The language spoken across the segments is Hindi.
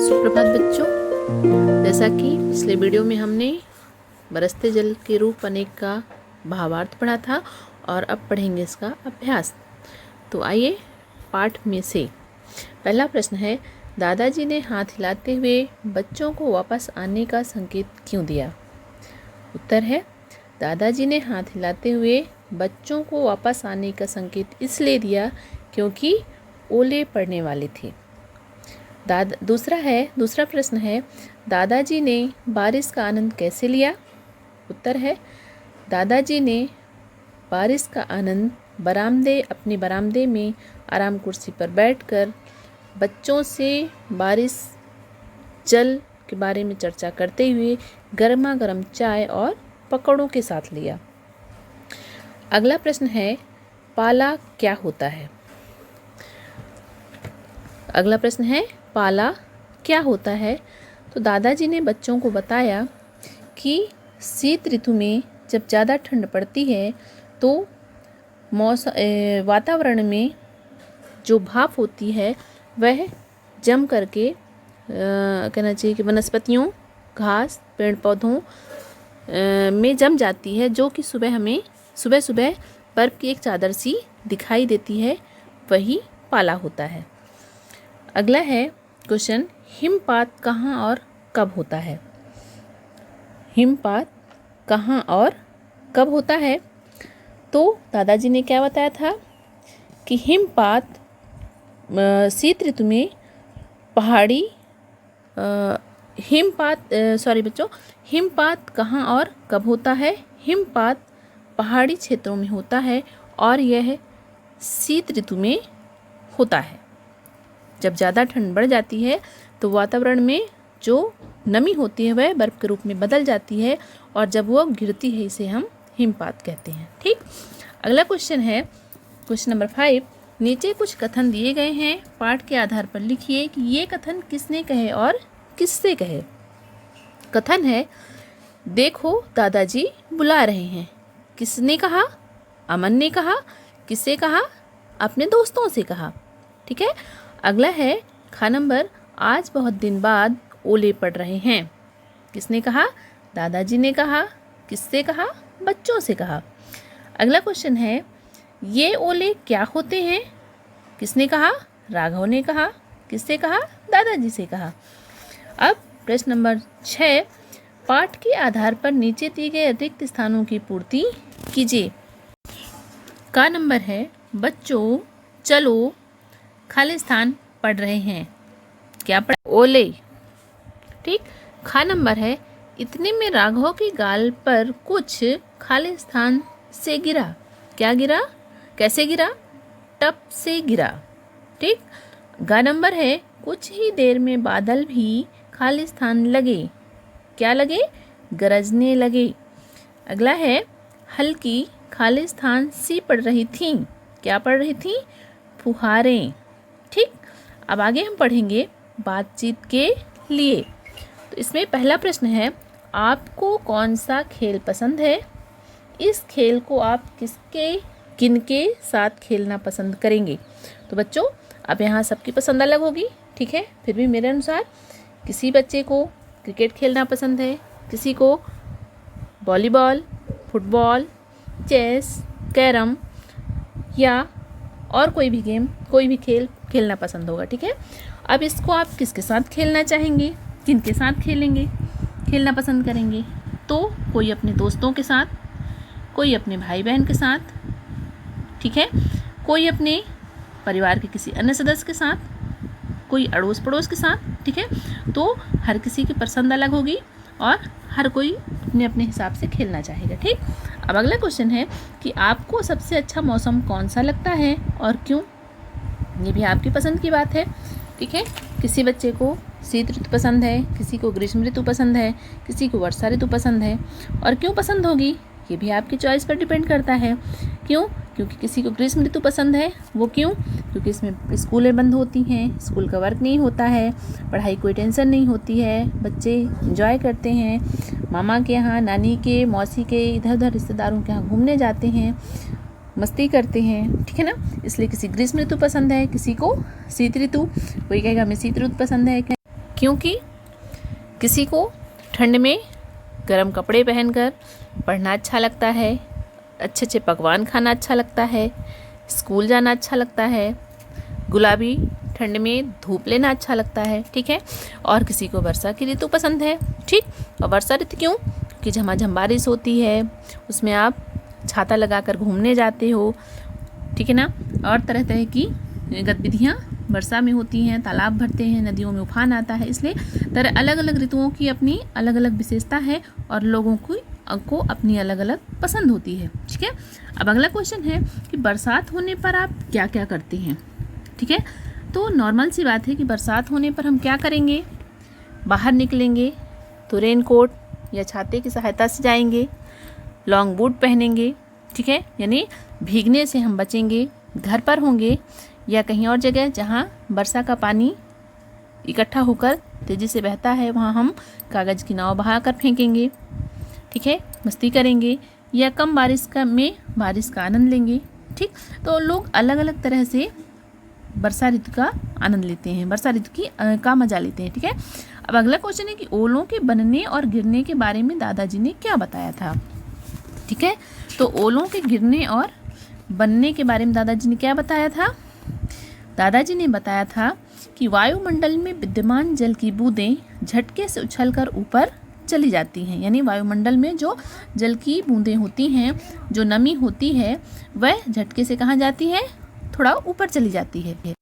सुप्रभात बच्चों। जैसा कि पिछले वीडियो में हमने बरसते जल के रूप अनेक का भावार्थ पढ़ा था और अब पढ़ेंगे इसका अभ्यास। तो आइए पाठ में से पहला प्रश्न है, दादाजी ने हाथ हिलाते हुए बच्चों को वापस आने का संकेत क्यों दिया? उत्तर है, दादाजी ने हाथ हिलाते हुए बच्चों को वापस आने का संकेत इसलिए दिया क्योंकि ओले पड़ने वाले थे। दूसरा प्रश्न है, दादाजी ने बारिश का आनंद कैसे लिया? उत्तर है, दादाजी ने बारिश का आनंद अपने बरामदे में आराम कुर्सी पर बैठकर बच्चों से बारिश जल के बारे में चर्चा करते हुए गर्मा गर्म चाय और पकौड़ों के साथ लिया। अगला प्रश्न है, पाला क्या होता है? अगला प्रश्न है, पाला क्या होता है? तो दादाजी ने बच्चों को बताया कि शीत ऋतु में जब ज़्यादा ठंड पड़ती है तो वातावरण में जो भाप होती है वह जम करके कहना चाहिए कि वनस्पतियों, घास, पेड़ पौधों में जम जाती है, जो कि सुबह सुबह बर्फ़ की एक चादर सी दिखाई देती है, वही पाला होता है। अगला है क्वेश्चन, हिमपात कहाँ और कब होता है? हिमपात कहाँ और कब होता है? तो दादाजी ने क्या बताया था कि हिमपात शीत ऋतु में हिमपात कहाँ और कब होता है? हिमपात पहाड़ी क्षेत्रों में होता है और यह शीत ऋतु में होता है। जब ज़्यादा ठंड बढ़ जाती है तो वातावरण में जो नमी होती है वह बर्फ़ के रूप में बदल जाती है और जब वो गिरती है इसे हम हिमपात कहते हैं। ठीक। अगला क्वेश्चन है क्वेश्चन नंबर 5। नीचे कुछ कथन दिए गए हैं, पाठ के आधार पर लिखिए कि ये कथन किसने कहे और किससे कहे। कथन है, देखो दादाजी बुला रहे हैं। किसने कहा? अमन ने कहा। किससे कहा? अपने दोस्तों से कहा। ठीक है। अगला है खा नंबर, आज बहुत दिन बाद ओले पड़ रहे हैं। किसने कहा? दादाजी ने कहा। किससे कहा? बच्चों से कहा। अगला क्वेश्चन है, ये ओले क्या होते हैं? किसने कहा? राघव ने कहा। किससे कहा? दादाजी से कहा। अब प्रश्न नंबर 6, पाठ के आधार पर नीचे दिए गए रिक्त स्थानों की पूर्ति कीजिए। का नंबर है, बच्चों चलो खाली स्थान पढ़ रहे हैं। क्या पढ़? ओले। ठीक। खा नंबर है, इतने में राघव के गाल पर कुछ खाली स्थान से गिरा। क्या गिरा? कैसे गिरा? टप से गिरा। ठीक। गा नंबर है, कुछ ही देर में बादल भी खाली स्थान लगे। क्या लगे? गरजने लगे। अगला है, हल्की खाली स्थान सी पड़ रही थी। क्या पड़ रही थी? फुहारें। ठीक। अब आगे हम पढ़ेंगे बातचीत के लिए। तो इसमें पहला प्रश्न है, आपको कौन सा खेल पसंद है? इस खेल को आप किनके साथ खेलना पसंद करेंगे? तो बच्चों, अब यहाँ सबकी पसंद अलग होगी। ठीक है। फिर भी मेरे अनुसार किसी बच्चे को क्रिकेट खेलना पसंद है, किसी को वॉलीबॉल, फुटबॉल, चेस, कैरम या और कोई भी खेल खेलना पसंद होगा। ठीक है। अब इसको आप किसके साथ खेलना चाहेंगे? किनके साथ खेलना पसंद करेंगे? तो कोई अपने दोस्तों के साथ, कोई अपने भाई बहन के साथ, ठीक है, कोई अपने परिवार के किसी अन्य सदस्य के साथ, कोई अड़ोस पड़ोस के साथ। ठीक है। तो हर किसी की पसंद अलग होगी और हर कोई अपने अपने हिसाब से खेलना चाहेगा। ठीक। अब अगला क्वेश्चन है कि आपको सबसे अच्छा मौसम कौन सा लगता है और क्यों? ये भी आपकी पसंद की बात है। ठीक है। किसी बच्चे को शीत ऋतु पसंद है, किसी को ग्रीष्म ऋतु पसंद है, किसी को वर्षा ऋतु पसंद है, और क्यों पसंद होगी ये भी आपकी चॉइस पर डिपेंड करता है। क्यों? क्योंकि किसी को ग्रीष्म ऋतु पसंद है। वो क्यों? क्योंकि इसमें स्कूलें बंद होती हैं, स्कूल का वर्क नहीं होता है, पढ़ाई कोई टेंशन नहीं होती है, बच्चे एंजॉय करते हैं, मामा के यहाँ, नानी के, मौसी के, इधर उधर रिश्तेदारों के यहाँ घूमने जाते हैं, मस्ती करते हैं। ठीक है ना। इसलिए किसी ग्रीष्म ऋतु पसंद है, किसी को शीत ऋतु। कोई कहेगा हमें शीत ऋतु पसंद है, क्योंकि किसी को ठंड में गर्म कपड़े पहनकर पढ़ना अच्छा लगता है, अच्छे अच्छे पकवान खाना अच्छा लगता है, स्कूल जाना अच्छा लगता है, गुलाबी ठंड में धूप लेना अच्छा लगता है, ठीक है। और किसी को वर्षा की ऋतु पसंद है, ठीक। और वर्षा ऋतु क्यों? क्योंकि झमाझम बारिश होती है, उसमें आप छाता लगाकर घूमने जाते हो, ठीक है ना। और तरह तरह की गतिविधियाँ वर्षा में होती हैं, तालाब भरते हैं, नदियों में उफान आता है। इसलिए अलग अलग ऋतुओं की अपनी अलग अलग विशेषता है और लोगों को अपनी अलग अलग पसंद होती है, ठीक है। अब अगला क्वेश्चन है कि बरसात होने पर आप क्या क्या करते हैं, ठीक है। तो नॉर्मल सी बात है कि बरसात होने पर हम क्या करेंगे, बाहर निकलेंगे तो रेन कोट या छाते की सहायता से जाएंगे, लॉन्ग बूट पहनेंगे, ठीक है, यानी भीगने से हम बचेंगे। घर पर होंगे या कहीं और जगह जहाँ वर्षा का पानी इकट्ठा होकर तेज़ी से बहता है, वहाँ हम कागज़ की नाव बहाकर फेंकेंगे, ठीक है, मस्ती करेंगे। या कम बारिश का आनंद लेंगे, ठीक। तो लोग अलग अलग तरह से वर्षा ऋतु का आनंद लेते हैं, वर्षा ऋतु का मजा लेते हैं, ठीक है। अब अगला क्वेश्चन है कि ओलों के बनने और गिरने के बारे में दादाजी ने क्या बताया था, ठीक है। तो ओलों के गिरने और बनने के बारे में दादाजी ने क्या बताया था? दादाजी ने बताया था कि वायुमंडल में विद्यमान जल की बूंदें झटके से उछलकर ऊपर चली जाती हैं, यानी वायुमंडल में जो जल की बूंदें होती हैं, जो नमी होती है, वह झटके से कहाँ जाती है? थोड़ा ऊपर चली जाती है।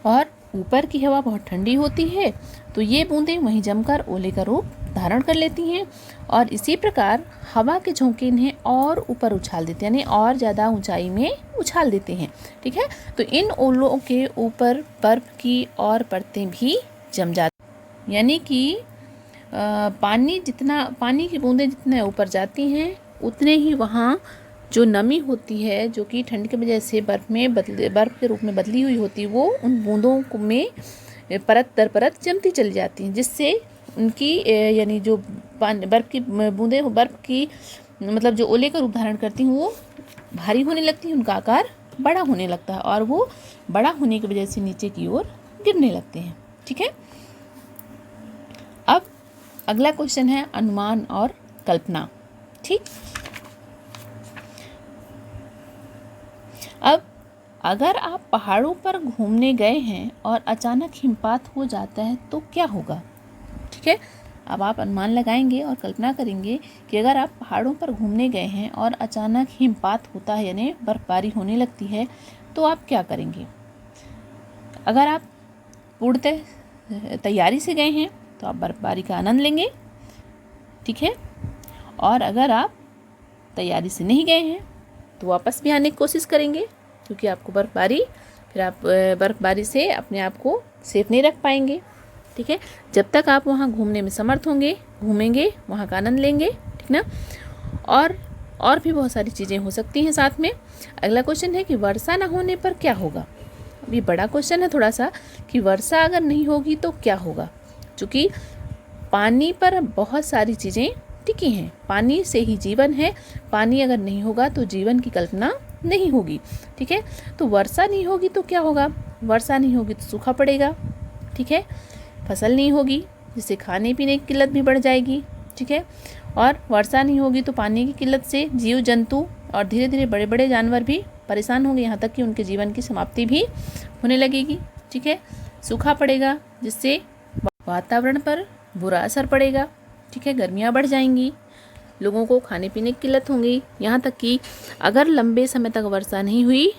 और ऊपर की हवा बहुत ठंडी होती है, तो ये बूंदें वहीं जमकर ओले का रूप धारण कर लेती हैं और इसी प्रकार हवा के झोंके इन्हें और ऊपर उछाल देते हैं, यानी और ज़्यादा ऊंचाई में उछाल देते हैं, ठीक है। तो इन ओलों के ऊपर बर्फ़ की और परतें भी जम जाती, यानी कि पानी की बूंदें जितने ऊपर जाती हैं उतने ही वहाँ जो नमी होती है, जो कि ठंड की वजह से बर्फ़ के रूप में बदली हुई होती है, वो उन बूंदों में परत दर परत जमती चली जाती हैं, जिससे उनकी यानी जो बर्फ़ की बूंदें बर्फ़ की मतलब जो ओले का रूप धारण करती हैं वो भारी होने लगती हैं, उनका आकार बड़ा होने लगता है और वो बड़ा होने की वजह से नीचे की ओर गिरने लगते हैं, ठीक है। अब अगला क्वेश्चन है अनुमान और कल्पना, ठीक। अब अगर आप पहाड़ों पर घूमने गए हैं और अचानक हिमपात हो जाता है तो क्या होगा, ठीक है। अब आप अनुमान लगाएंगे और कल्पना करेंगे कि अगर आप पहाड़ों पर घूमने गए हैं और अचानक हिमपात होता है, यानी बर्फबारी होने लगती है, तो आप क्या करेंगे। अगर आप पूर्णतः तैयारी से गए हैं तो आप बर्फबारी का आनंद लेंगे, ठीक है। और अगर आप तैयारी से नहीं गए हैं तो वापस भी आने की कोशिश करेंगे, क्योंकि आपको बर्फबारी से अपने आप को सेफ नहीं रख पाएंगे, ठीक है। जब तक आप वहाँ घूमने में समर्थ होंगे, घूमेंगे, वहाँ का आनंद लेंगे, ठीक ना। और भी बहुत सारी चीज़ें हो सकती हैं साथ में। अगला क्वेश्चन है कि वर्षा ना होने पर क्या होगा। अभी बड़ा क्वेश्चन है थोड़ा सा कि वर्षा अगर नहीं होगी तो क्या होगा, क्योंकि पानी पर बहुत सारी चीज़ें टिकी हैं, पानी से ही जीवन है, पानी अगर नहीं होगा तो जीवन की कल्पना नहीं होगी, ठीक है। तो वर्षा नहीं होगी तो क्या होगा, वर्षा नहीं होगी तो सूखा पड़ेगा, ठीक है, फसल नहीं होगी जिससे खाने पीने की किल्लत भी बढ़ जाएगी, ठीक है। और वर्षा नहीं होगी तो पानी की किल्लत से जीव जंतु और धीरे धीरे बड़े बड़े जानवर भी परेशान होंगे, यहाँ तक कि उनके जीवन की समाप्ति भी होने लगेगी, ठीक है। सूखा पड़ेगा जिससे वातावरण पर बुरा असर पड़ेगा, ठीक है, गर्मियाँ बढ़ जाएंगी, लोगों को खाने पीने की किल्लत होंगी, यहाँ तक कि अगर लंबे समय तक वर्षा नहीं हुई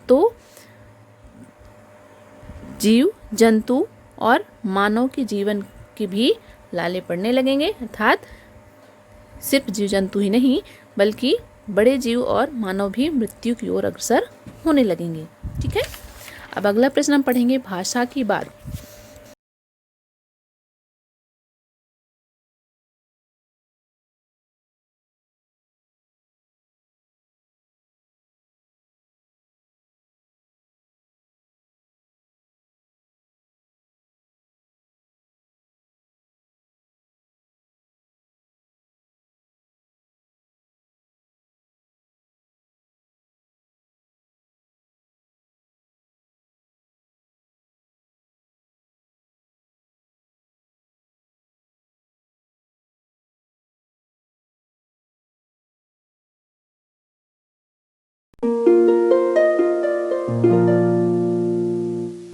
तो जीव जंतु और मानव के जीवन के भी लाले पड़ने लगेंगे, अर्थात सिर्फ जीव जंतु ही नहीं बल्कि बड़े जीव और मानव भी मृत्यु की ओर अग्रसर होने लगेंगे, ठीक है। अब अगला प्रश्न हम पढ़ेंगे भाषा की बात।